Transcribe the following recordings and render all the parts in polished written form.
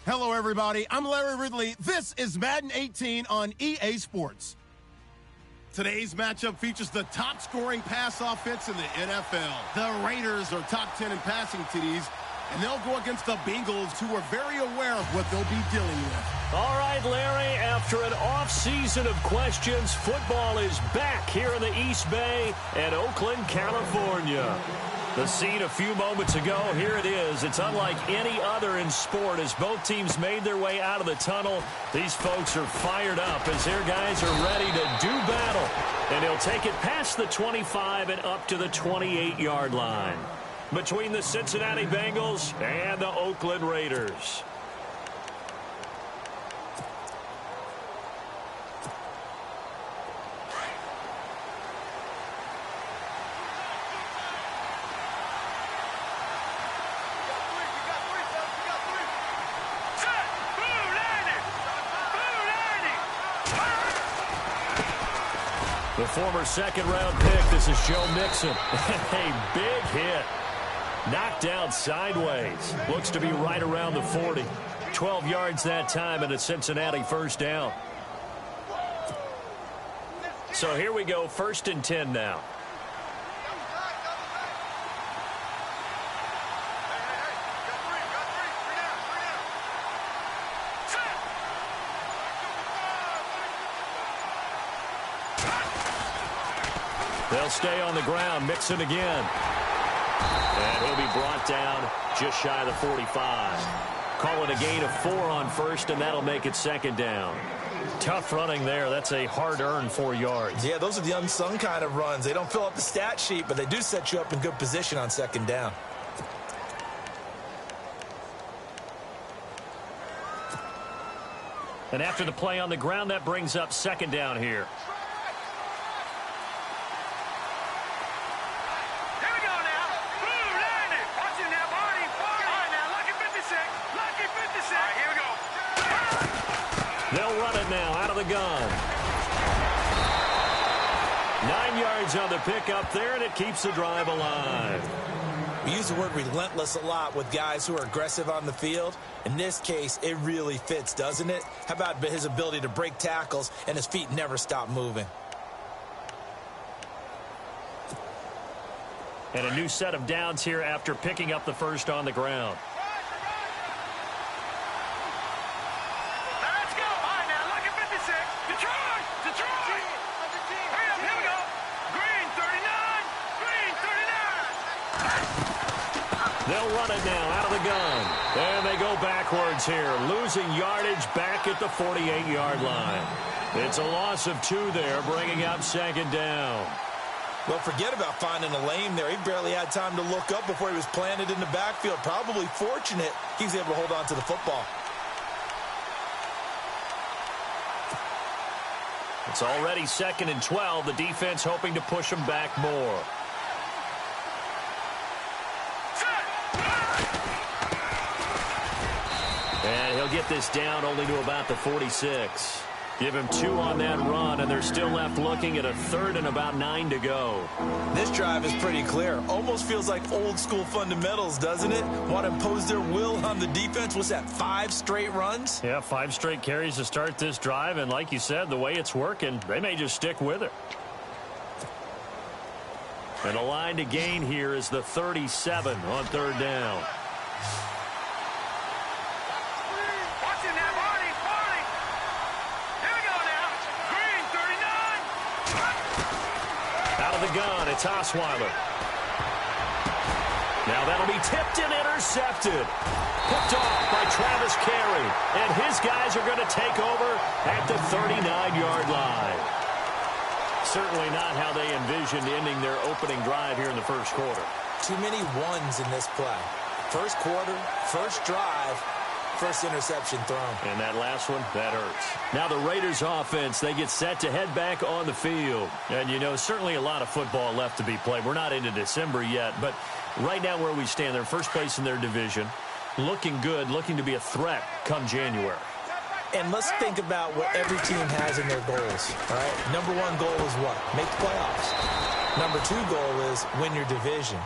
Hello, everybody. I'm Larry Ridley. This is Madden 18 on EA Sports. Today's matchup features the top-scoring pass offense in the NFL. The Raiders are top 10 in passing TDs, and they'll go against the Bengals, who are very aware of what they'll be dealing with. All right, Larry, after an off-season of questions, football is back here in the East Bay at Oakland, California. The scene a few moments ago, here it is. It's unlike any other in sport as both teams made their way out of the tunnel. These folks are fired up as their guys are ready to do battle. And he'll take it past the 25 and up to the 28-yard line between the Cincinnati Bengals and the Oakland Raiders. The former second-round pick, this is Joe Mixon. A big hit. Knocked down sideways. Looks to be right around the 40. 12 yards that time and a Cincinnati first down. So here we go, 1st and 10 now. They'll stay on the ground. Mixon again. And he'll be brought down just shy of the 45. Call it a gain of 4 on first, and that'll make it 2nd down. Tough running there. That's a hard-earned 4 yards. Yeah, those are the unsung kind of runs. They don't fill up the stat sheet, but they do set you up in good position on 2nd down. And after the play on the ground, that brings up 2nd down here. They'll run it now out of the gun. 9 yards on the pickup there, and it keeps the drive alive. We use the word relentless a lot with guys who are aggressive on the field. In this case, it really fits, doesn't it? How about his ability to break tackles and his feet never stop moving? And a new set of downs here after picking up the first on the ground. They'll run it now out of the gun. And they go backwards here, losing yardage back at the 48-yard line. It's a loss of 2 there, bringing up 2nd down. Well, forget about finding a lane there. He barely had time to look up before he was planted in the backfield. Probably fortunate he was able to hold on to the football. It's already 2nd and 12. The defense hoping to push them back more. And he'll get this down only to about the 46. Give him 2 on that run, and they're still left looking at a 3rd and about 9 to go. This drive is pretty clear. Almost feels like old-school fundamentals, doesn't it? Want to impose their will on the defense. What's that, 5 straight runs? Yeah, 5 straight carries to start this drive, and like you said, the way it's working, they may just stick with it. And the line to gain here is the 37 on 3rd down. The gun, it's Osweiler. Now that'll be tipped and intercepted. Picked off by Travis Carey. And his guys are going to take over at the 39-yard line. Certainly not how they envisioned ending their opening drive here in the first quarter. Too many ones in this play. First quarter, first drive, first interception thrown. And that last one, that hurts. Now the Raiders offense, they get set to head back on the field. And, you know, certainly a lot of football left to be played. We're not into December yet, but right now where we stand, they're first place in their division. Looking good, looking to be a threat come January. And let's think about what every team has in their goals, all right? Number 1 goal is what? Make the playoffs. Number 2 goal is win your division.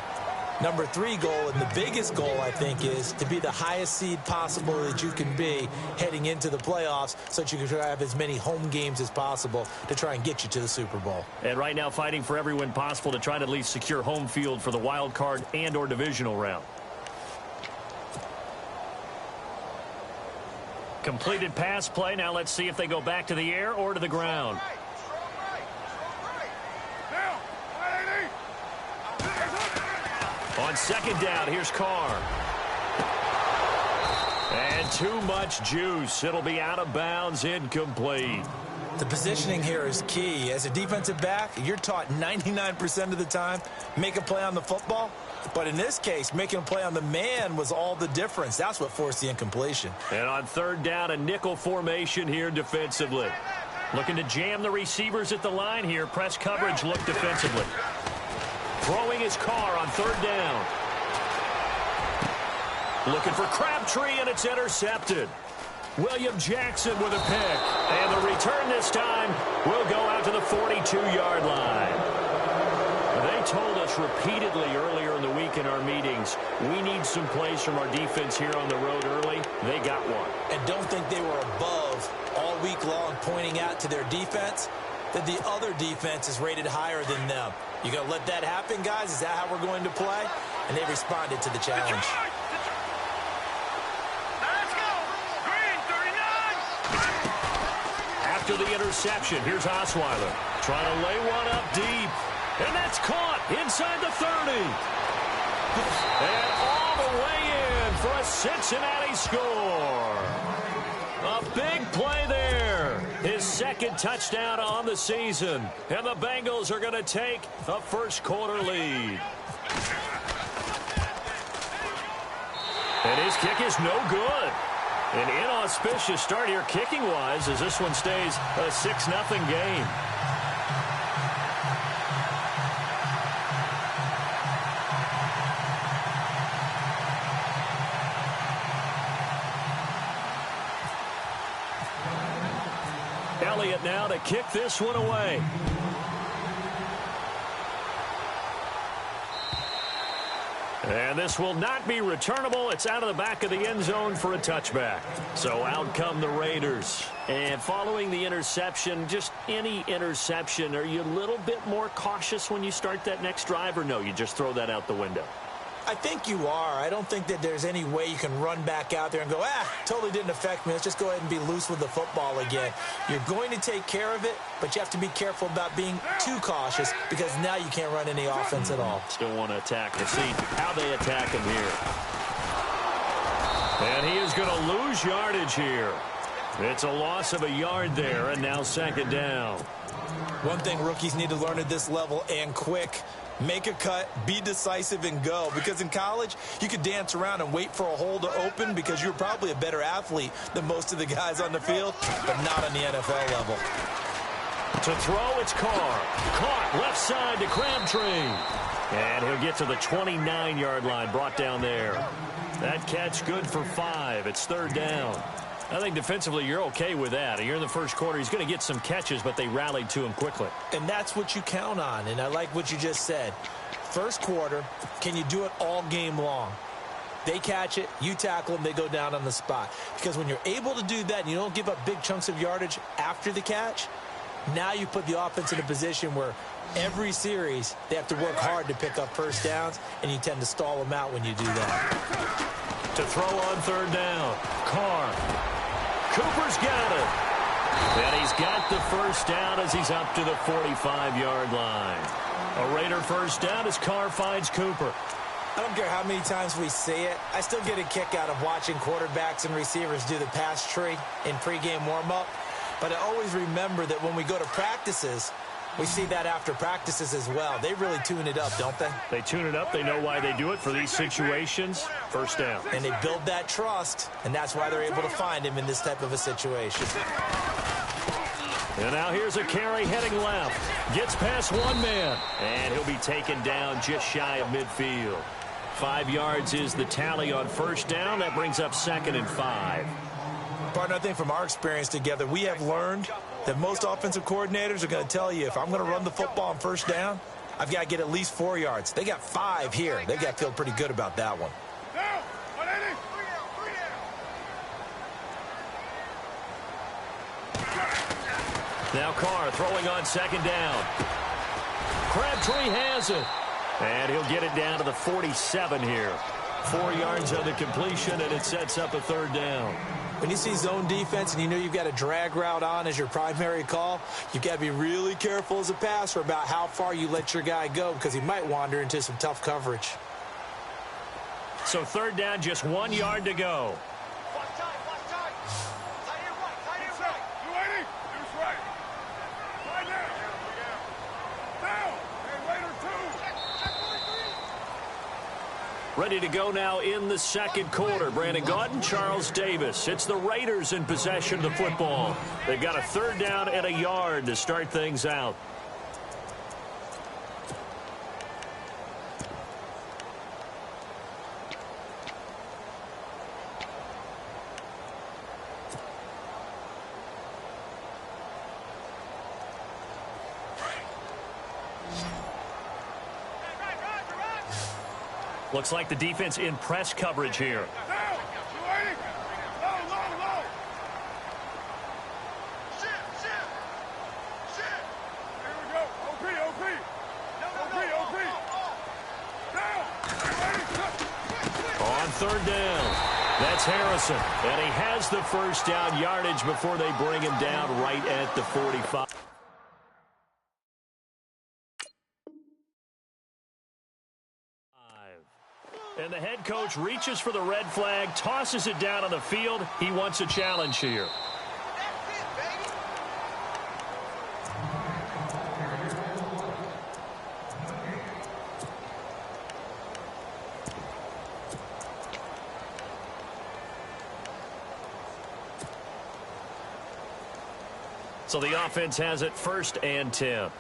Number 3 goal, and the biggest goal, I think, is to be the highest seed possible that you can be heading into the playoffs so that you can try to have as many home games as possible to try and get you to the Super Bowl. And right now fighting for every win possible to try to at least secure home field for the wild card and or divisional round. Completed pass play. Now let's see if they go back to the air or to the ground. On second down, here's Carr. And too much juice. It'll be out of bounds, incomplete. The positioning here is key. As a defensive back, you're taught 99% of the time, make a play on the football. But in this case, making a play on the man was all the difference. That's what forced the incompletion. And on third down, a nickel formation here defensively. Looking to jam the receivers at the line here. Press coverage look defensively. Throwing his Carr on third down. Looking for Crabtree, and it's intercepted. William Jackson with a pick. And the return this time will go out to the 42-yard line. They told us repeatedly earlier in the week in our meetings, we need some plays from our defense here on the road early. They got one. And don't think they were above all week long pointing out to their defense that the other defense is rated higher than them. You going to let that happen, guys? Is that how we're going to play? And they responded to the challenge. After the interception, here's Osweiler trying to lay one up deep. And that's caught inside the 30. And all the way in for a Cincinnati score. A big play there. His second touchdown on the season. And the Bengals are going to take a first-quarter lead. And his kick is no good. An inauspicious start here kicking-wise as this one stays a 6-0 game. Elliott now to kick this one away. And this will not be returnable. It's out of the back of the end zone for a touchback. So out come the Raiders. And following the interception, just any interception, are you a little bit more cautious when you start that next drive, or no, you just throw that out the window? I think you are. I don't think that there's any way you can run back out there and go, totally didn't affect me. Let's just go ahead and be loose with the football again. You're going to take care of it, but you have to be careful about being too cautious because now you can't run any offense at all. Still want to attack. We'll see how they attack him here. And he is going to lose yardage here. It's a loss of a yard there, and now second down. One thing rookies need to learn at this level, and quick, make a cut, be decisive, and go. Because in college, you could dance around and wait for a hole to open because you're probably a better athlete than most of the guys on the field, but not on the NFL level. To throw, it's Carr. Caught left side to Crabtree. And he'll get to the 29-yard line, brought down there. That catch good for 5. It's third down. I think defensively you're okay with that. You're in the first quarter. He's going to get some catches, but they rallied to him quickly. And that's what you count on, and I like what you just said. First quarter, can you do it all game long? They catch it, you tackle them, they go down on the spot. Because when you're able to do that and you don't give up big chunks of yardage after the catch, now you put the offense in a position where every series they have to work hard to pick up first downs, and you tend to stall them out when you do that. To throw on third down, Carr. Cooper's got it. And he's got the first down as he's up to the 45-yard line. A Raider first down as Carr finds Cooper. I don't care how many times we see it. I still get a kick out of watching quarterbacks and receivers do the pass tree in pregame warm-up. But I always remember that when we go to practices, we see that after practices as well. They really tune it up, don't they? They tune it up. They know why they do it for these situations. First down. And they build that trust, and that's why they're able to find him in this type of a situation. And now here's a carry heading left. Gets past one man. And he'll be taken down just shy of midfield. 5 yards is the tally on first down. That brings up 2nd and 5. Partner, I think from our experience together, we have learned that most offensive coordinators are going to tell you, if I'm going to run the football on first down, I've got to get at least 4 yards. They got 5 here. They've got to feel pretty good about that one. Now Carr throwing on second down. Crabtree has it. And he'll get it down to the 47 here. 4 yards on the completion, and it sets up a third down. When you see zone defense and you know you've got a drag route on as your primary call, you've got to be really careful as a passer about how far you let your guy go because he might wander into some tough coverage. So third down, just 1 yard to go. Ready to go now in the second quarter. Brandon Gaudin, Charles Davis. It's the Raiders in possession of the football. They've got a third down and a yard to start things out. Looks like the defense in press coverage here. On third down, that's Harrison. And he has the first down yardage before they bring him down right at the 45. And the head coach reaches for the red flag, tosses it down on the field. He wants a challenge here. So the offense has it 1st and 10.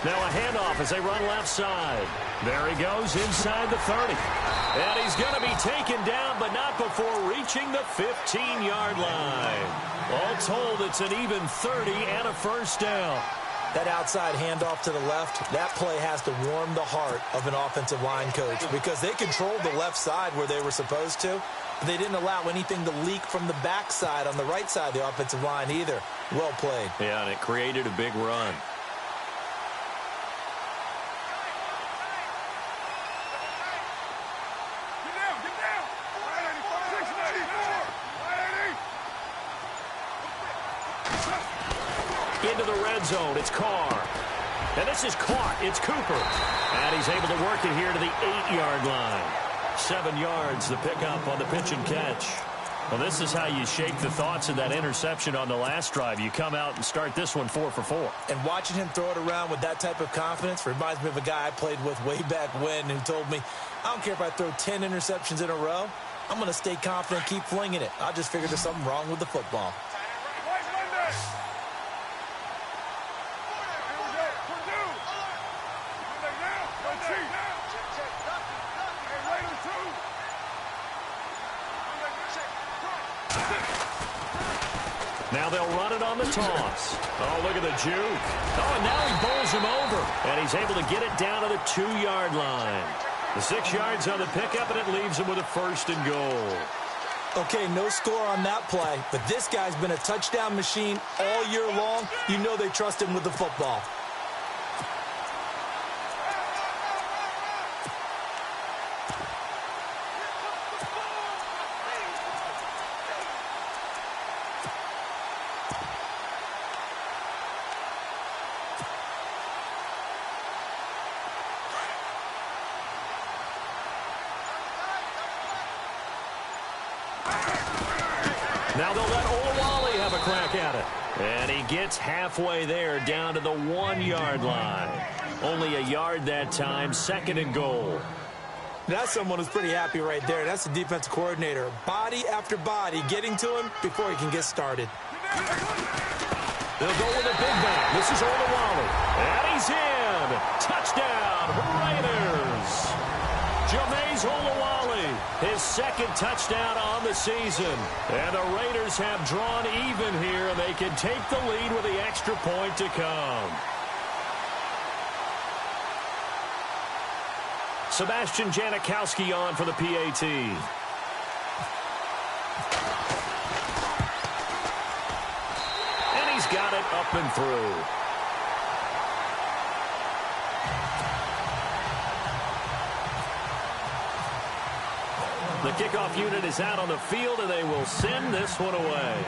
Now a handoff as they run left side. There he goes inside the 30. And he's going to be taken down, but not before reaching the 15-yard line. All told, it's an even 30 and a first down. That outside handoff to the left, that play has to warm the heart of an offensive line coach because they controlled the left side where they were supposed to. But they didn't allow anything to leak from the backside on the right side of the offensive line either. Well played. Yeah, and it created a big run. Into the red zone, it's Carr. And this is caught, it's Cooper. And he's able to work it here to the 8-yard line. 7 yards, the pickup on the pitch and catch. Well, this is how you shake the thoughts of that interception on the last drive. You come out and start this one 4 for 4. And watching him throw it around with that type of confidence reminds me of a guy I played with way back when who told me, I don't care if I throw 10 interceptions in a row. I'm going to stay confident, keep flinging it. I just figured there's something wrong with the football. Now they'll run it on the toss. Oh, look at the juke. Oh, and now he bowls him over. And he's able to get it down to the 2-yard line. The 6 yards on the pickup, and it leaves him with a 1st and goal. Okay, no score on that play, but this guy's been a touchdown machine all year long. You know they trust him with the football. Now they'll let Olawale have a crack at it. And he gets halfway there down to the 1-yard line. Only a yard that time, 2nd and goal. That's someone who's pretty happy right there. That's the defensive coordinator. Body after body getting to him before he can get started. They'll go with a big back. This is Olawale. And he's in. Touchdown, Raiders. Jameis Olawale, his second touchdown on the season. And the Raiders have drawn even here, and they can take the lead with the extra point to come. Sebastian Janikowski on for the PAT. And he's got it up and through. The kickoff unit is out on the field, and they will send this one away.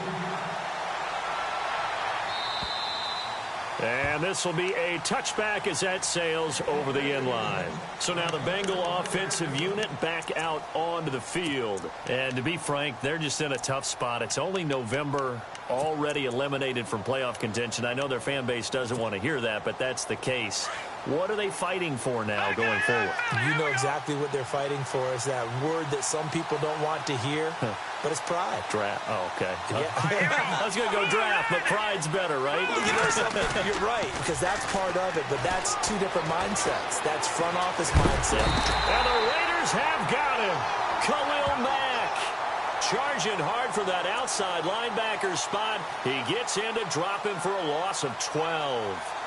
And this will be a touchback as that sails over the end line. So now the Bengal offensive unit back out onto the field. And to be frank, they're just in a tough spot. It's only November, already eliminated from playoff contention. I know their fan base doesn't want to hear that, but that's the case. What are they fighting for now going forward? You know exactly what they're fighting for. Is that word that some people don't want to hear, but it's pride. Draft. Oh, okay. Yeah. I was going to go draft, but pride's better, right? You know something? You're right, because that's part of it, but that's two different mindsets. That's front office mindset. And the Raiders have got him. Khalil Mack charging hard for that outside linebacker spot. He gets in to drop him for a loss of 12.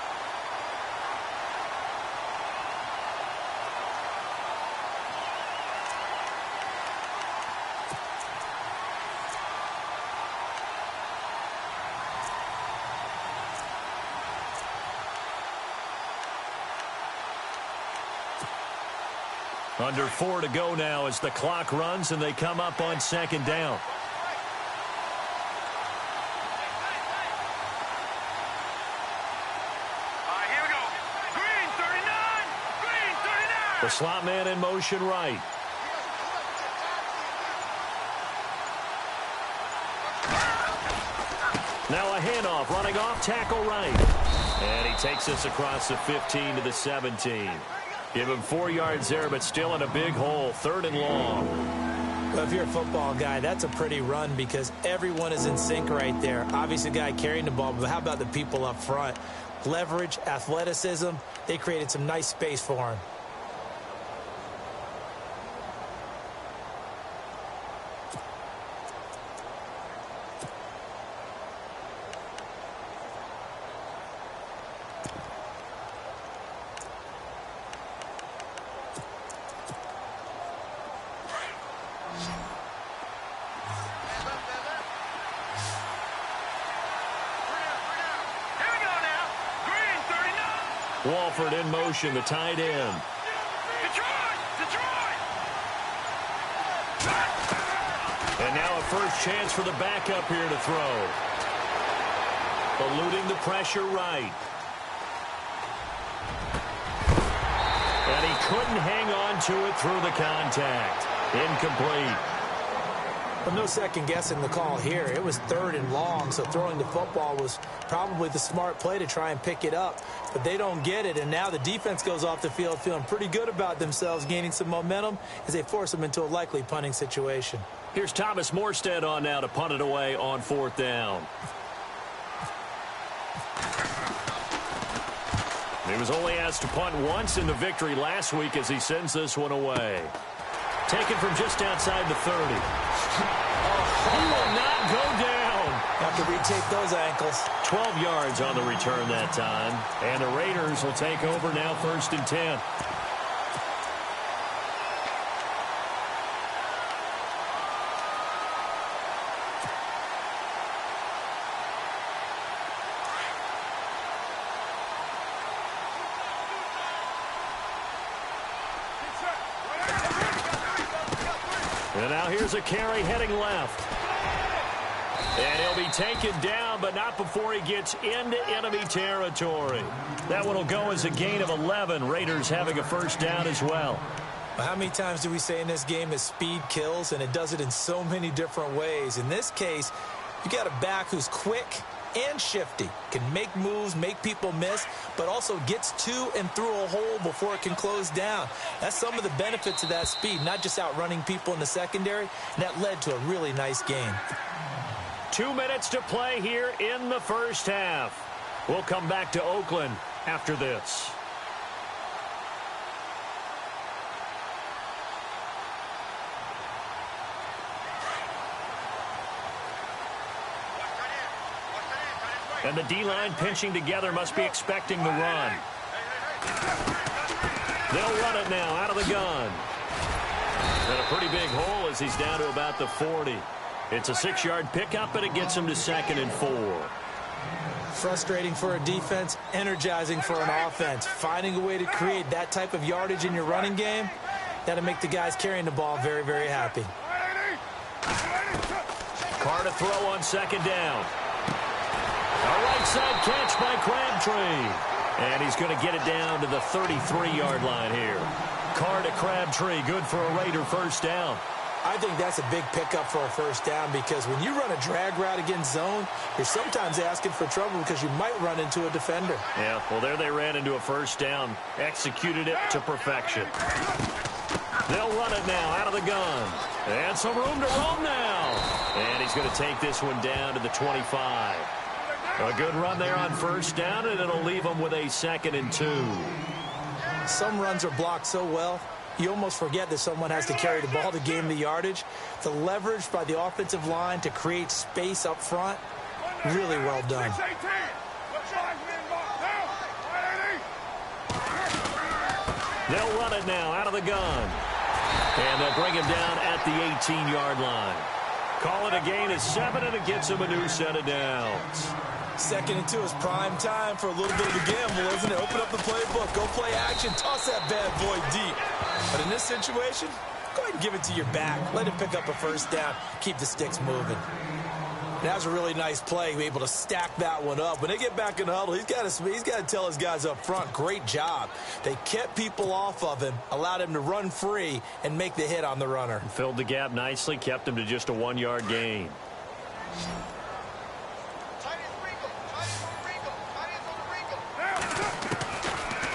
Under 4 to go now as the clock runs and they come up on second down. Here we go. Green 39. Green 39. The slot man in motion right. Now a handoff running off tackle right. And he takes us across the 15 to the 17. Give him 4 yards there, but still in a big hole. 3rd and long. Well, if you're a football guy, that's a pretty run because everyone is in sync right there. Obviously, the guy carrying the ball, but how about the people up front? Leverage, athleticism, they created some nice space for him. Walford in motion, the tight end. Detroit! And now a first chance for the backup here to throw. Eluding the pressure right. And he couldn't hang on to it through the contact. Incomplete. But no second guessing the call here. It was 3rd and long, so throwing the football was probably the smart play to try and pick it up. But they don't get it, and now the defense goes off the field feeling pretty good about themselves, gaining some momentum as they force them into a likely punting situation. Here's Thomas Morstead on now to punt it away on 4th down. He was only asked to punt once in the victory last week as he sends this one away. Taken from just outside the 30. He will not go down. Have to retape those ankles. 12 yards on the return that time. And the Raiders will take over now 1st and 10. And now here's a carry heading left. And he'll be taken down, but not before he gets into enemy territory. That one will go as a gain of 11. Raiders having a first down as well. Well, how many times do we say in this game that speed kills, and it does it in so many different ways? In this case, you got a back who's quick and shifty, can make moves, make people miss, but also gets to and through a hole before it can close down. That's some of the benefits of that speed, not just outrunning people in the secondary, and that led to a really nice game. 2 minutes to play here in the first half. We'll come back to Oakland after this. And the D-line pinching together must be expecting the run. They'll run it now out of the gun. And a pretty big hole as he's down to about the 40. It's a 6-yard pickup, and it gets him to 2nd and 4. Frustrating for a defense, energizing for an offense. Finding a way to create that type of yardage in your running game, that'll make the guys carrying the ball very, very happy. Carr to throw on 2nd down. A right side catch by Crabtree. And he's going to get it down to the 33-yard line here. Carr to Crabtree, good for a Raider first down. I think that's a big pickup for a first down because when you run a drag route against zone, you're sometimes asking for trouble because you might run into a defender. Yeah, well, there they ran into a first down. Executed it to perfection. They'll run it now out of the gun. And some room to roam now. And he's going to take this one down to the 25. A good run there on first down, and it'll leave them with a 2nd and 2. Some runs are blocked so well, you almost forget that someone has to carry the ball to gain the yardage. The leverage by the offensive line to create space up front, really well done. They'll run it now out of the gun. And they'll bring him down at the 18-yard line. Call it a gain of 7, and it gets him a new set of downs. 2nd and 2 is prime time for a little bit of a gamble, isn't it? Open up the playbook, go play action, toss that bad boy deep. But in this situation, go ahead and give it to your back. Let him pick up a first down, keep the sticks moving. That was a really nice play, able to stack that one up. When they get back in the huddle, he's got to tell his guys up front, great job. They kept people off of him, allowed him to run free and make the hit on the runner. Filled the gap nicely, kept him to just a 1-yard gain.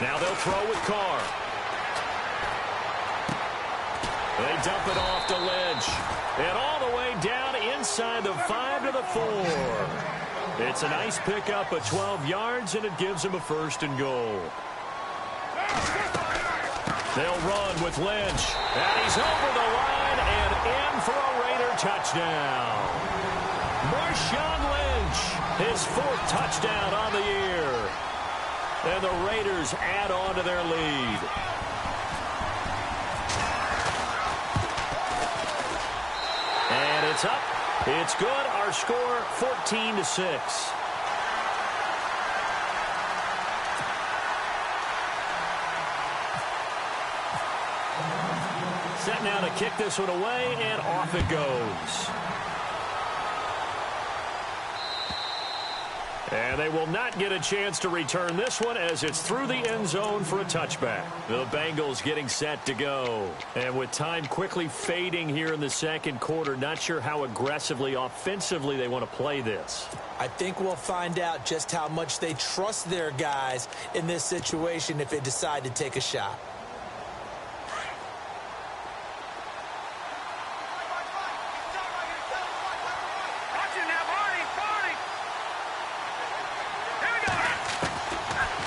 Now they'll throw with Carr. They dump it off to Lynch. And all the way down inside the 5 to the 4. It's a nice pickup of 12 yards, and it gives him a 1st and goal. They'll run with Lynch. And he's over the line and in for a Raider touchdown. Marshawn Lynch, his 4th touchdown on the year. And the Raiders add on to their lead. And it's up. It's good. Our score, 14-6. Set now to kick this one away, and off it goes. And they will not get a chance to return this one as it's through the end zone for a touchback. The Bengals getting set to go. And with time quickly fading here in the 2nd quarter, not sure how aggressively, offensively they want to play this. I think we'll find out just how much they trust their guys in this situation if they decide to take a shot.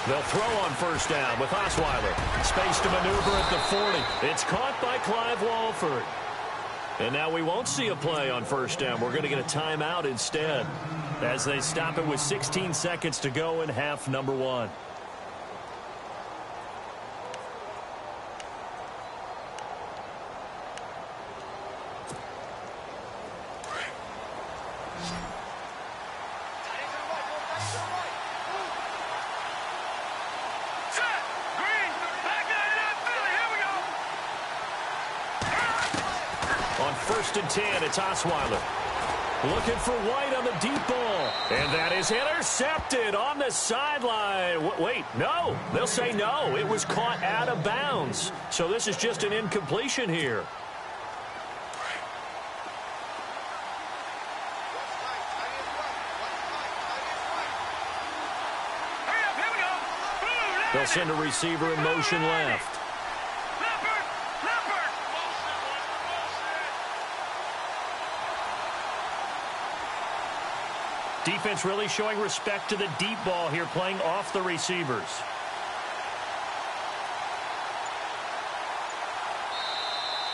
They'll throw on first down with Osweiler. Space to maneuver at the 40. It's caught by Clive Walford. And now we won't see a play on first down. We're going to get a timeout instead as they stop it with 16 seconds to go in half number 1. On 1st and 10, it's Osweiler. Looking for White on the deep ball. And that is intercepted on the sideline. Wait, no. They'll say no. It was caught out of bounds. So this is just an incompletion here. They'll send a receiver in motion left. Defense really showing respect to the deep ball here, playing off the receivers.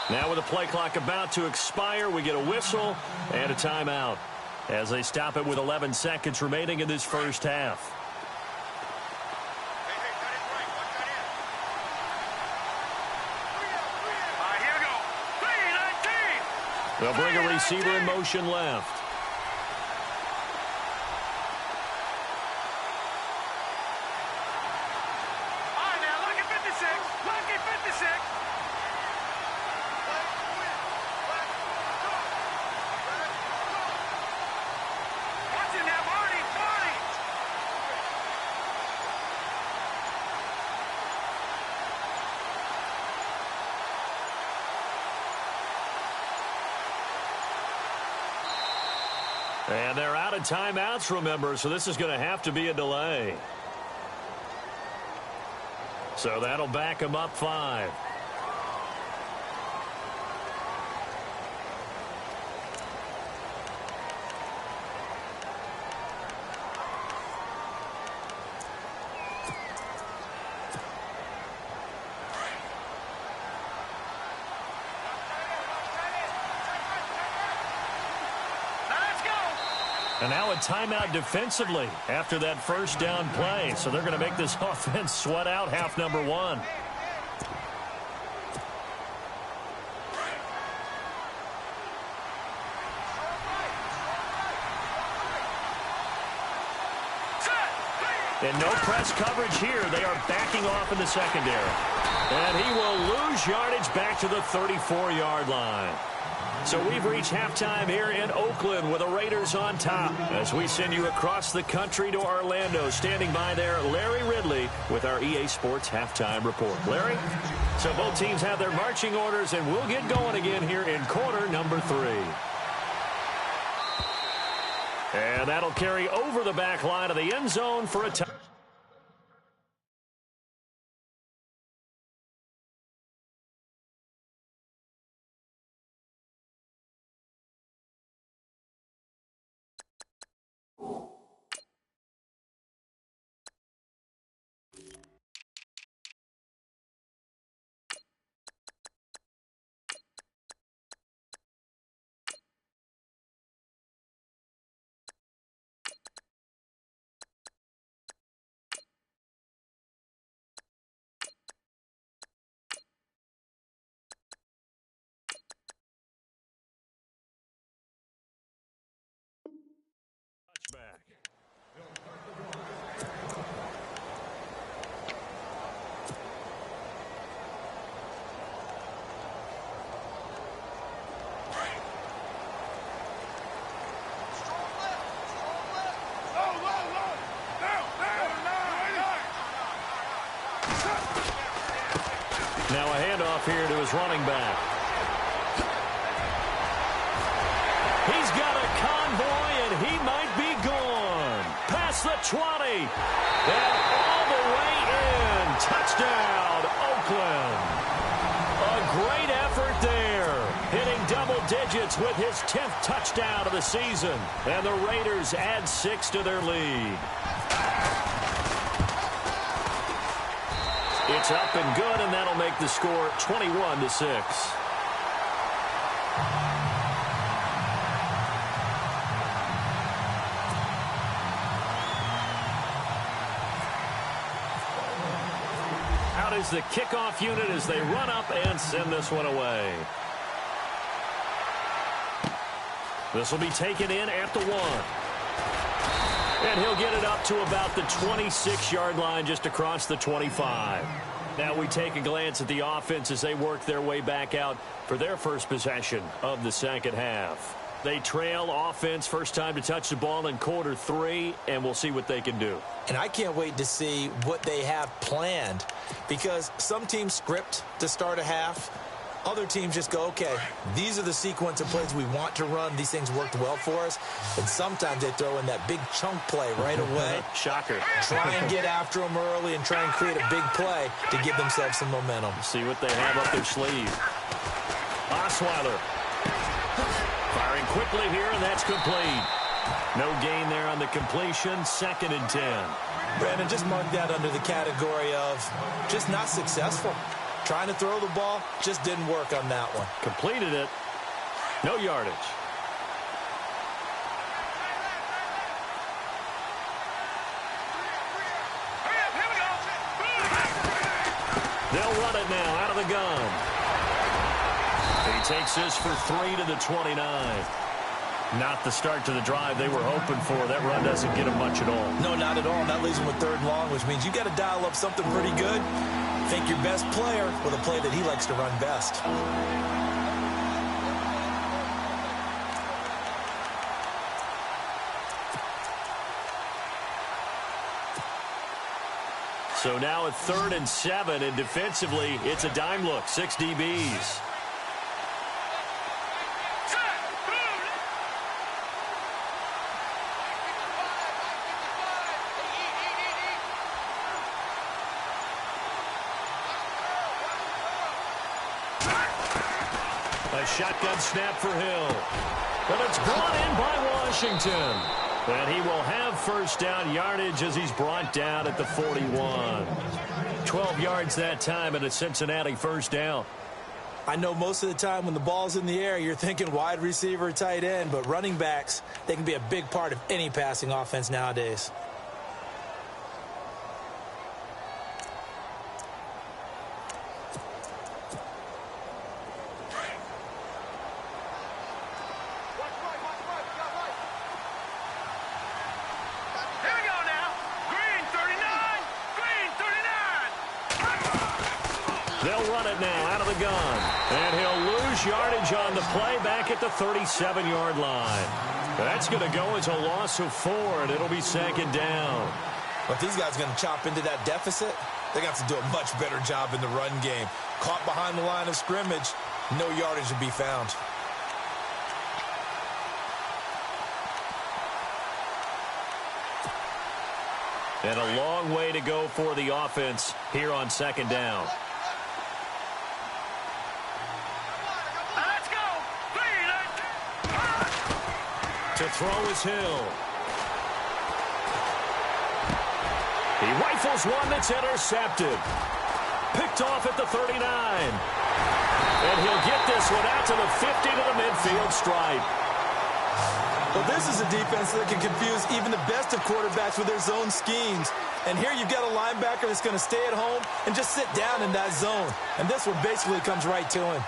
Now with the play clock about to expire, we get a whistle and a timeout. as they stop it with 11 seconds remaining in this first half. They'll bring a receiver in motion left. All right, now, look at 56. Look at 56. Watch it now, Marty. Marty. And they're out of timeouts, remember, so this is going to have to be a delay. So that'll back them up 5. And now a timeout defensively after that first down play. So they're going to make this offense sweat out half number 1. And no press coverage here. They are backing off in the secondary. And he will lose yardage back to the 34-yard line. So we've reached halftime here in Oakland with the Raiders on top as we send you across the country to Orlando. Standing by there, Larry Ridley with our EA Sports Halftime Report. Larry? So both teams have their marching orders, and we'll get going again here in quarter number 3. And that'll carry over the back line of the end zone for a touchdown. Back. Now a handoff here to his running back. He's got a convoy, and he might be gone. Past the 20. And all the way in. Touchdown, Oakland. A great effort there. Hitting double digits with his 10th touchdown of the season. And the Raiders add 6 to their lead. It's up and good, and that'll make the score 21-6. Out is the kickoff unit as they run up and send this one away. This will be taken in at the 1. And he'll get it up to about the 26-yard line, just across the 25. Now we take a glance at the offense as they work their way back out for their first possession of the second half. They trail offense, first time to touch the ball in quarter 3, and we'll see what they can do. And I can't wait to see what they have planned, because some teams script to start a half. Other teams just go, okay, these are the sequence of plays we want to run. These things worked well for us. And sometimes they throw in that big chunk play right away. Shocker. Try and get after them early and try and create a big play to give themselves some momentum. See what they have up their sleeve. Osweiler firing quickly here, and that's complete. No gain there on the completion. 2nd and 10. Brandon, just mark that under the category of just not successful. Trying to throw the ball, just didn't work on that one. Completed it. No yardage. They'll run it now out of the gun. He takes this for 3 to the 29. Not the start to the drive they were hoping for. That run doesn't get them much at all. No, not at all. And that leaves them with 3rd and long, which means you got to dial up something pretty good. Think your best player with a play that he likes to run best. So now at 3rd and 7, and defensively, it's a dime look. 6 DBs. A shotgun snap for Hill. But it's brought in by Washington. And he will have first down yardage as he's brought down at the 41. 12 yards that time and a Cincinnati first down. I know most of the time when the ball's in the air, you're thinking wide receiver, tight end, but running backs, they can be a big part of any passing offense nowadays. They'll run it now out of the gun. And he'll lose yardage on the play back at the 37-yard line. That's going to go as a loss of 4, and it'll be 2nd down. But these guys are going to chop into that deficit. They got to do a much better job in the run game. Caught behind the line of scrimmage, no yardage to be found. And a long way to go for the offense here on 2nd down. To throw is Hill. He rifles one that's intercepted. Picked off at the 39. And he'll get this one out to the 50 to the midfield stripe. Well, this is a defense that can confuse even the best of quarterbacks with their zone schemes. And here you've got a linebacker that's going to stay at home and just sit down in that zone. And this one basically comes right to him.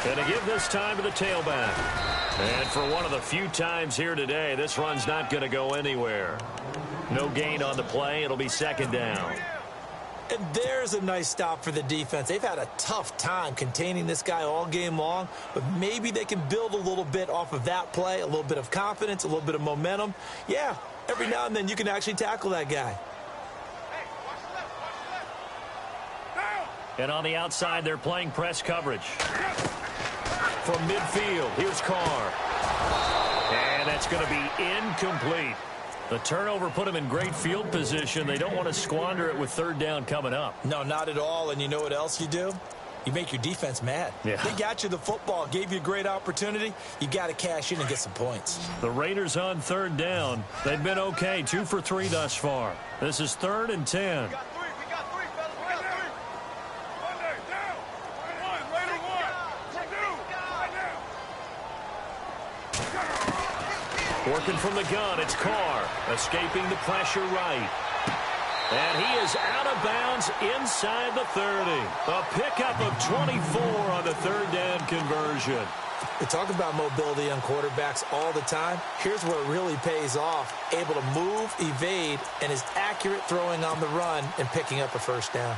And to give this time to the tailback. And for one of the few times here today, this run's not going to go anywhere. No gain on the play. It'll be 2nd down. And there's a nice stop for the defense. They've had a tough time containing this guy all game long, but maybe they can build a little bit off of that play, a little bit of confidence, a little bit of momentum. Yeah, every now and then you can actually tackle that guy. And on the outside, they're playing press coverage. From midfield, here's Carr. And that's going to be incomplete. The turnover put them in great field position. They don't want to squander it with 3rd down coming up. No, not at all. And you know what else you do? You make your defense mad. Yeah. They got you the football, gave you a great opportunity. You got to cash in and get some points. The Raiders on 3rd down. They've been okay, 2 for 3 thus far. This is 3rd and 10. Working from the gun, it's Carr, escaping the pressure right. And he is out of bounds inside the 30. A pickup of 24 on the 3rd down conversion. We talk about mobility on quarterbacks all the time. Here's where it really pays off. Able to move, evade, and is accurate throwing on the run and picking up a first down.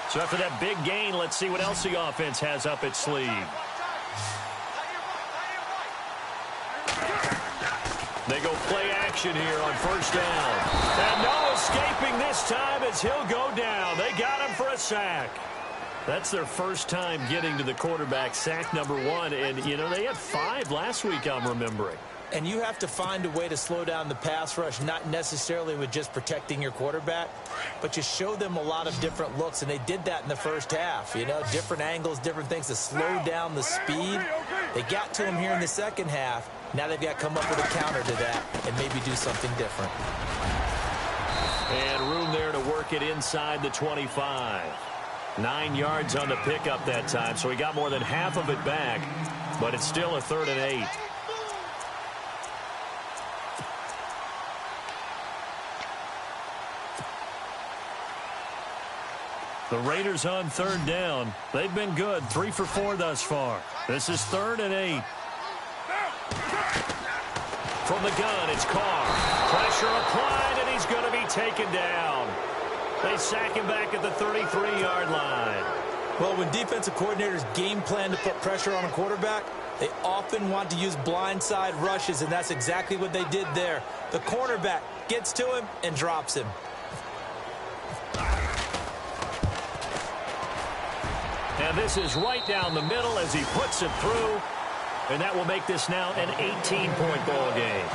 So after that big gain, let's see what else the offense has up its sleeve. They go play action here on 1st down. And no escaping this time as he'll go down. They got him for a sack. That's their first time getting to the quarterback, sack number 1. And, you know, they had 5 last week, I'm remembering. And you have to find a way to slow down the pass rush, not necessarily with just protecting your quarterback, but you show them a lot of different looks, and they did that in the first half. You know, different angles, different things to slow down the speed. They got to him here in the second half. Now they've got to come up with a counter to that and maybe do something different. And room there to work it inside the 25. 9 yards on the pickup that time, so he got more than half of it back, but it's still a 3rd and 8. The Raiders on 3rd down. They've been good, 3 for 4 thus far. This is 3rd and 8. From the gun, it's Carr. Pressure applied, and he's going to be taken down. They sack him back at the 33-yard line. Well, when defensive coordinators game plan to put pressure on a quarterback, they often want to use blindside rushes, and that's exactly what they did there. The cornerback gets to him and drops him. And this is right down the middle as he puts it through. And that will make this now an 18-point ball game.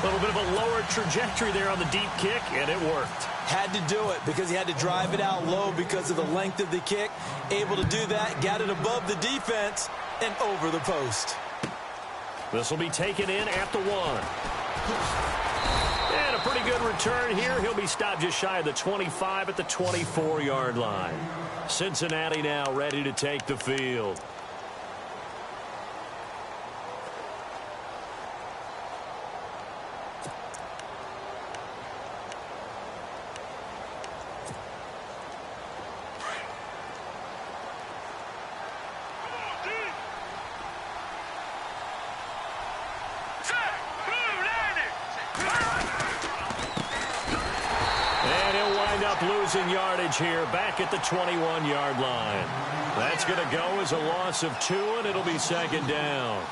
A little bit of a lower trajectory there on the deep kick, and it worked. Had to do it because he had to drive it out low because of the length of the kick. Able to do that, got it above the defense, and over the post. This will be taken in at the 1. And a pretty good return here. He'll be stopped just shy of the 25 at the 24-yard line. Cincinnati now ready to take the field. Losing yardage here back at the 21-yard line. That's going to go as a loss of 2, and it'll be 2nd down.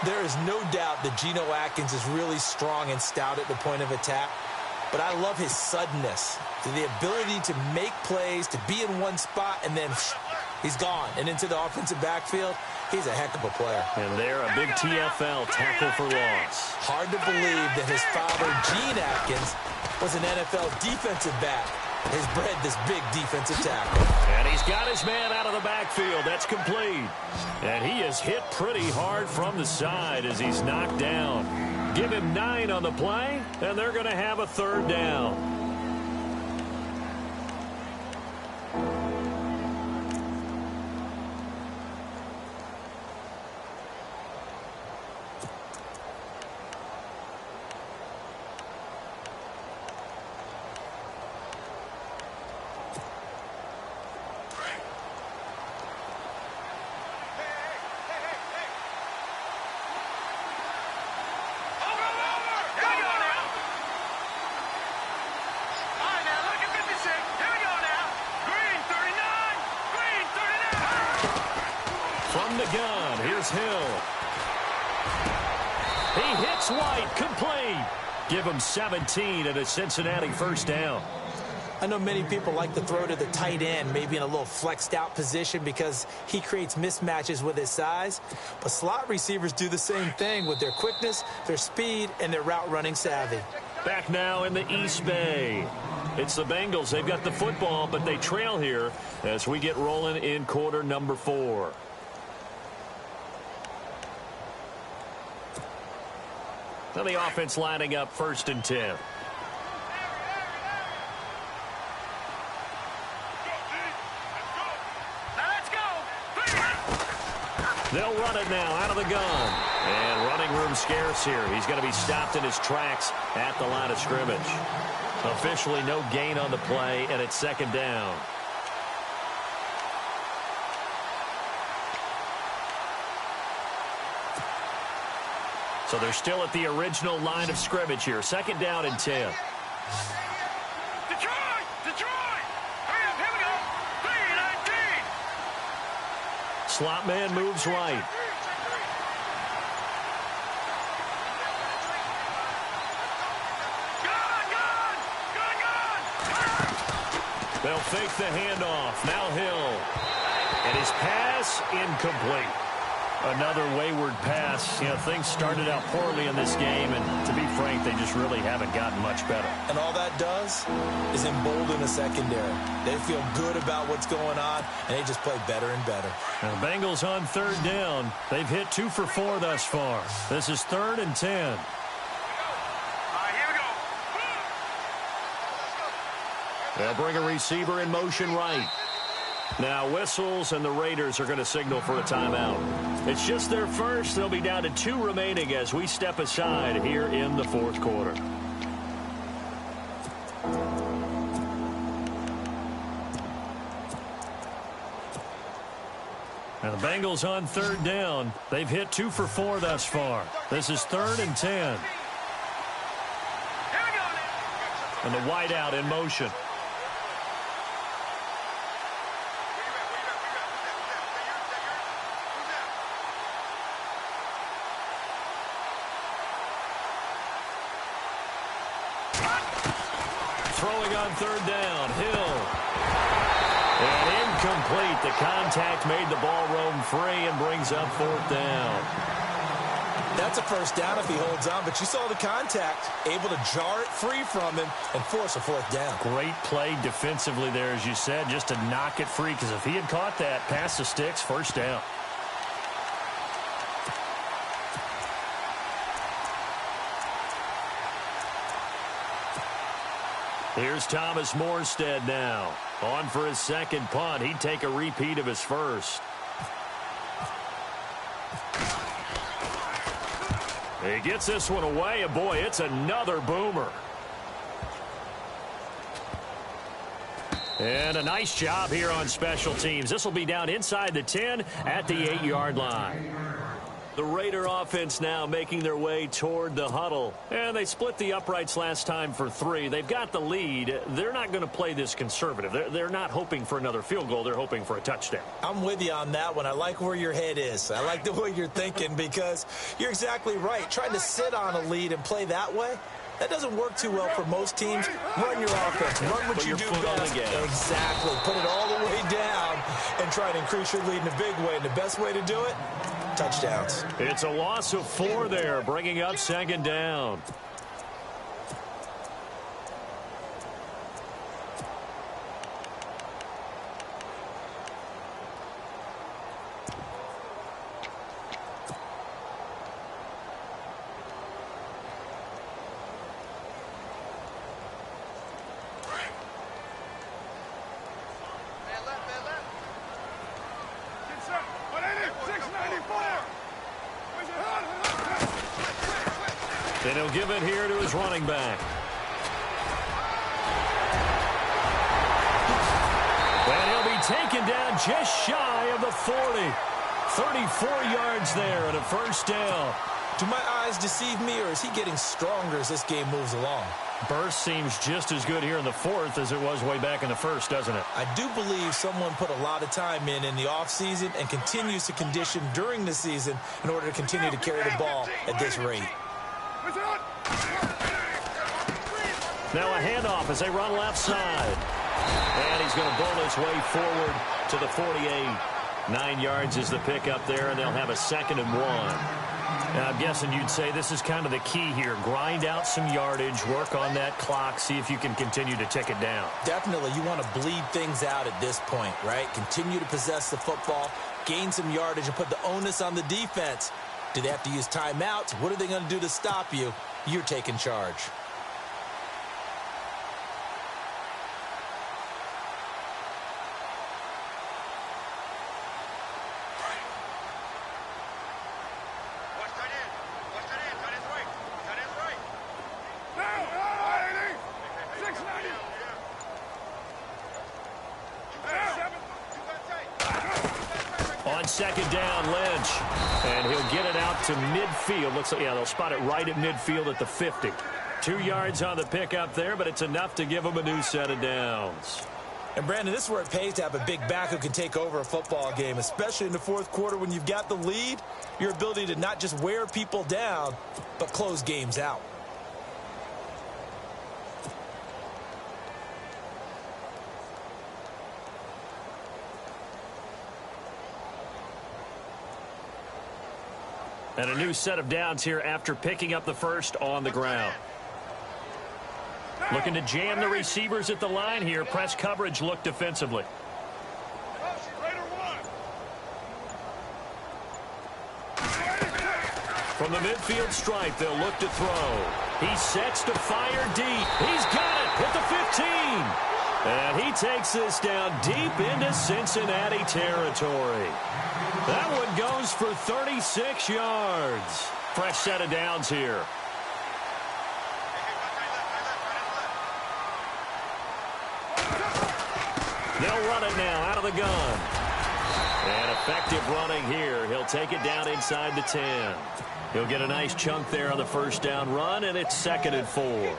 There is no doubt that Geno Atkins is really strong and stout at the point of attack, but I love his suddenness, the ability to make plays, to be in one spot, and then he's gone and into the offensive backfield. He's a heck of a player. And there, a big TFL tackle for loss. Hard to believe that his father, Gene Atkins, was an NFL defensive back. Has bred this big defensive tackle. And he's got his man out of the backfield. That's complete. And he is hit pretty hard from the side as he's knocked down. Give him 9 on the play, and they're going to have a 3rd down. Gun. Here's Hill. He hits White. Complete. Give him 17 at a Cincinnati 1st down. I know many people like to throw to the tight end, maybe in a little flexed out position because he creates mismatches with his size. But slot receivers do the same thing with their quickness, their speed, and their route running savvy. Back now in the East Bay. It's the Bengals. They've got the football, but they trail here as we get rolling in quarter number 4. Now the offense lining up 1st and 10. They'll run it now out of the gun. And running room scarce here. He's going to be stopped in his tracks at the line of scrimmage. Officially no gain on the play, and it's 2nd down. So they're still at the original line of scrimmage here. 2nd down and 10. Detroit! Detroit! Hurry up, here we go! 3-19! Slot man moves right. They'll fake the handoff. Now Hill. And his pass incomplete. Another wayward pass. You know, things started out poorly in this game, and to be frank, they just really haven't gotten much better. And all that does is embolden the secondary. They feel good about what's going on, and they just play better and better. And the Bengals on 3rd down. They've hit 2 for 4 thus far. This is 3rd and 10. All right, here we go. They'll bring a receiver in motion right. Now whistles, and the Raiders are going to signal for a timeout. It's just their first. They'll be down to 2 remaining as we step aside here in the fourth quarter. And the Bengals on 3rd down. They've hit 2 for 4 thus far. This is 3rd and 10. And the wideout in motion. Throwing on 3rd down, Hill. And incomplete. The contact made the ball roam free and brings up 4th down. That's a first down if he holds on, but you saw the contact, able to jar it free from him and force a 4th down. Great play defensively there, as you said, just to knock it free, because if he had caught that, past the sticks, 1st down. Here's Thomas Morstead now. On for his 2nd punt. He'd take a repeat of his first. He gets this one away, and boy, it's another boomer. And a nice job here on special teams. This will be down inside the 10 at the 8-yard line. The Raider offense now making their way toward the huddle. And they split the uprights last time for 3. They've got the lead. They're not going to play this conservative. They're not hoping for another field goal. They're hoping for a touchdown. I'm with you on that one. I like where your head is. I like the way you're thinking, because you're exactly right. Trying to sit on a lead and play that way, that doesn't work too well for most teams. Run your offense. Run what you do best. Exactly. Put it all the way down and try to increase your lead in a big way. And the best way to do it, touchdowns. It's a loss of 4 there, bringing up 2nd down. And he'll give it here to his running back. And he'll be taken down just shy of the 40. 34 yards there and a 1st down. Do my eyes deceive me, or is he getting stronger as this game moves along? Burst seems just as good here in the 4th as it was way back in the 1st, doesn't it? I do believe someone put a lot of time in the offseason and continues to condition during the season in order to continue to carry the ball at this rate. Now a handoff as they run left side. And he's going to bowl his way forward to the 48. 9 yards is the pickup there, and they'll have a 2nd and 1. Now, I'm guessing you'd say this is kind of the key here. Grind out some yardage, work on that clock, see if you can continue to tick it down. Definitely. You want to bleed things out at this point, right? Continue to possess the football, gain some yardage, and put the onus on the defense. Do they have to use timeouts? What are they going to do to stop you? You're taking charge. On 2nd down, Lynch. And he'll get it out to midfield. Looks like, yeah, they'll spot it right at midfield at the 50. 2 yards on the pickup there, but it's enough to give them a new set of downs. And, Brandon, this is where it pays to have a big back who can take over a football game, especially in the 4th quarter when you've got the lead. Your ability to not just wear people down, but close games out. And a new set of downs here after picking up the first on the ground. Looking to jam the receivers at the line here. Press coverage look defensively. From the midfield stripe, they'll look to throw. He sets to fire deep. He's got it at the 15. And he takes this down deep into Cincinnati territory. That one goes for 36 yards. Fresh set of downs here. They'll run it now out of the gun. And effective running here. He'll take it down inside the 10. He'll get a nice chunk there on the first down run, and it's 2nd and 4.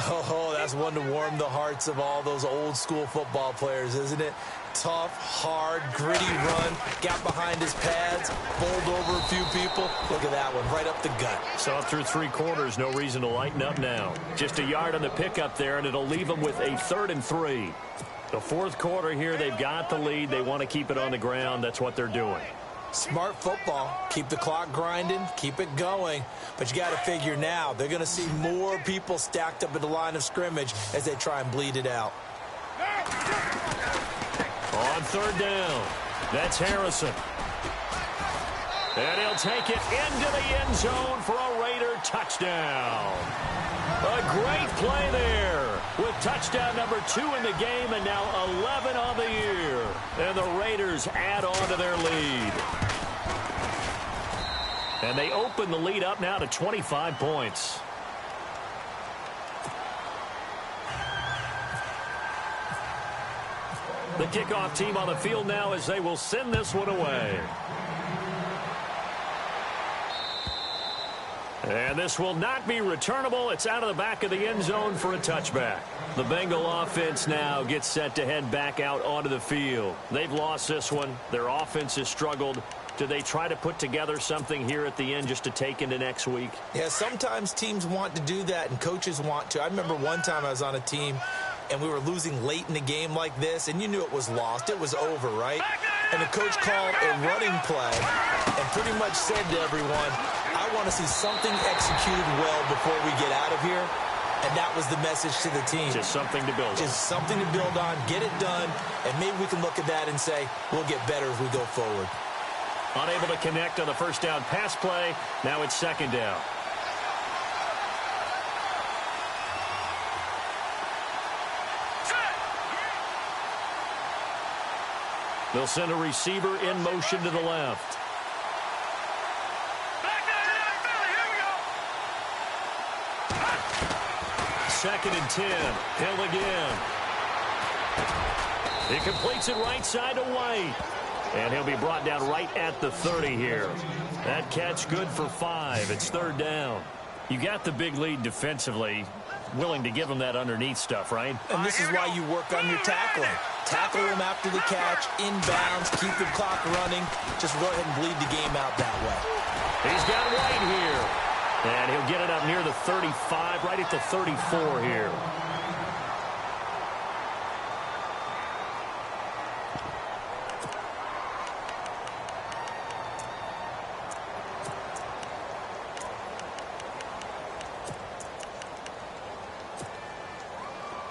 Oh, that's one to warm the hearts of all those old school football players, isn't it? Tough, hard, gritty run. Got behind his pads, bowled over a few people. Look at that one, right up the gut. So through 3 quarters, no reason to lighten up now. Just a yard on the pickup there, and it'll leave them with a 3rd and 3. The 4th quarter here, they've got the lead. They want to keep it on the ground. That's what they're doing. Smart football. Keep the clock grinding. Keep it going. But you got to figure now, they're going to see more people stacked up at the line of scrimmage as they try and bleed it out. On 3rd down, that's Harrison. And he'll take it into the end zone for a Raider touchdown. A great play there with touchdown number 2 in the game and now 11 on the year. And the Raiders add on to their lead. And they open the lead up now to 25 points. The kickoff team on the field now as they will send this one away. And this will not be returnable. It's out of the back of the end zone for a touchback. The Bengal offense now gets set to head back out onto the field. They've lost this one. Their offense has struggled. Do they try to put together something here at the end just to take into next week? Yeah, sometimes teams want to do that and coaches want to. I remember one time I was on a team and we were losing late in the game like this, and you knew it was lost. It was over, right? And the coach called a running play and pretty much said to everyone, I want to see something executed well before we get out of here. And that was the message to the team. Just something to build on. Just something to build on, get it done, and maybe we can look at that and say, we'll get better as we go forward. Unable to connect on the first down pass play. Now it's 2nd down. They'll send a receiver in motion to the left. Second and 10. Hill again. He completes it right side to White. And he'll be brought down right at the 30 here. That catch good for 5. It's 3rd down. You got the big lead defensively. Willing to give them that underneath stuff, right? And this is why you work on your tackling. Tackle them after the catch, inbounds, keep the clock running. Just go ahead and bleed the game out that way. He's got White here. And he'll get it up near the 35, right at the 34 here.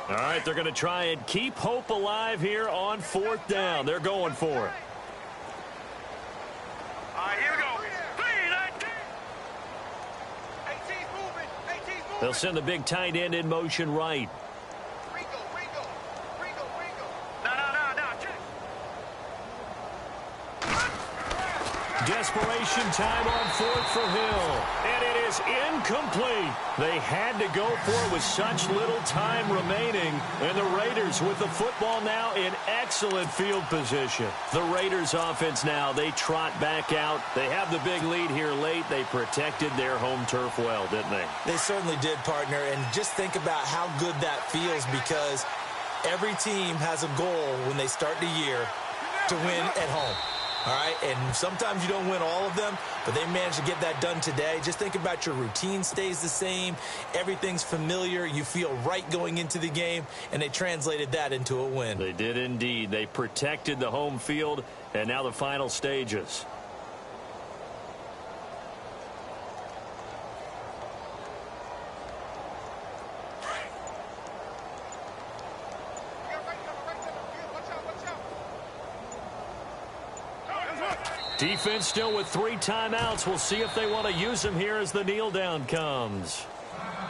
All right, they're going to try and keep hope alive here on 4th down. They're going for it. All right, here we go. 18's moving. 18's moving. They'll send the big tight end in motion right. Ringo. No. Check. Desperation time on 4th for Hill. And it is incomplete. They had to go for it with such little time remaining. And the Raiders with the football now in excellent field position. The Raiders offense now, they trot back out. They have the big lead here late. They protected their home turf well, didn't they? They certainly did, partner. And just think about how good that feels, because every team has a goal when they start the year to win at home. All right, and sometimes you don't win all of them, but they managed to get that done today. Just think about your routine stays the same. Everything's familiar. You feel right going into the game, and they translated that into a win. They did indeed. They protected the home field, and now the final stages. Defense still with 3 timeouts. We'll see if they want to use them here as the kneel down comes.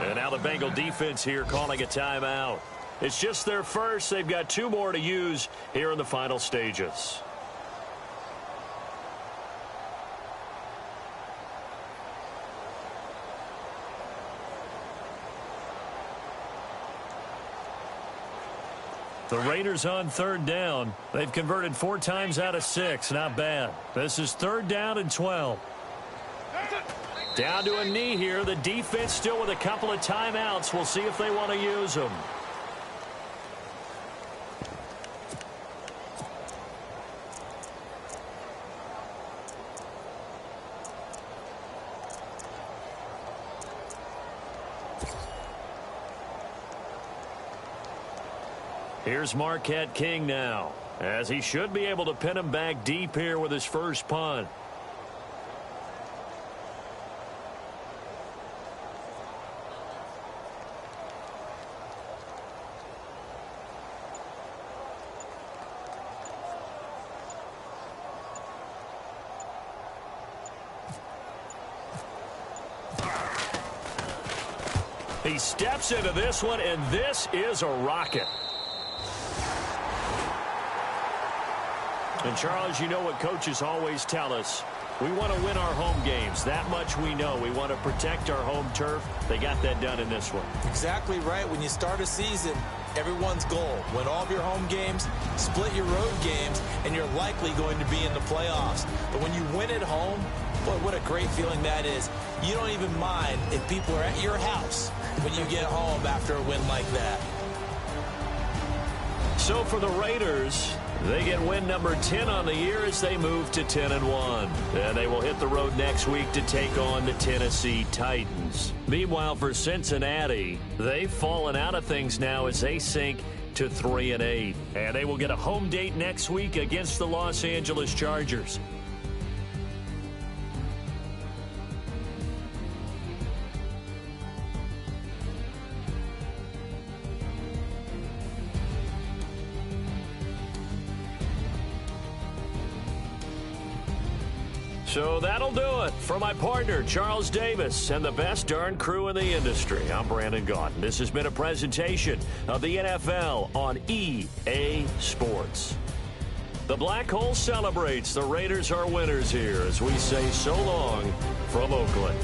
And now the Bengal defense here calling a timeout. It's just their first. They've got 2 more to use here in the final stages. The Raiders on 3rd down. They've converted 4 times out of 6. Not bad. This is 3rd down and 12. Down to a knee here. The defense still with a couple of timeouts. We'll see if they want to use them. Here's Marquette King now, as he should be able to pin him back deep here with his first punt. He steps into this one, and this is a rocket. And, Charles, you know what coaches always tell us. We want to win our home games. That much we know. We want to protect our home turf. They got that done in this one. Exactly right. When you start a season, everyone's goal: win all of your home games, split your road games, and you're likely going to be in the playoffs. But when you win at home, boy, what a great feeling that is. You don't even mind if people are at your house when you get home after a win like that. So for the Raiders, they get win number 10 on the year as they move to 10-1. And they will hit the road next week to take on the Tennessee Titans. Meanwhile, for Cincinnati, they've fallen out of things now as they sink to 3-8. And they will get a home date next week against the Los Angeles Chargers. So that'll do it. For my partner, Charles Davis, and the best darn crew in the industry, I'm Brandon Gaudin. This has been a presentation of the NFL on EA Sports. The Black Hole celebrates. The Raiders are winners here as we say so long from Oakland.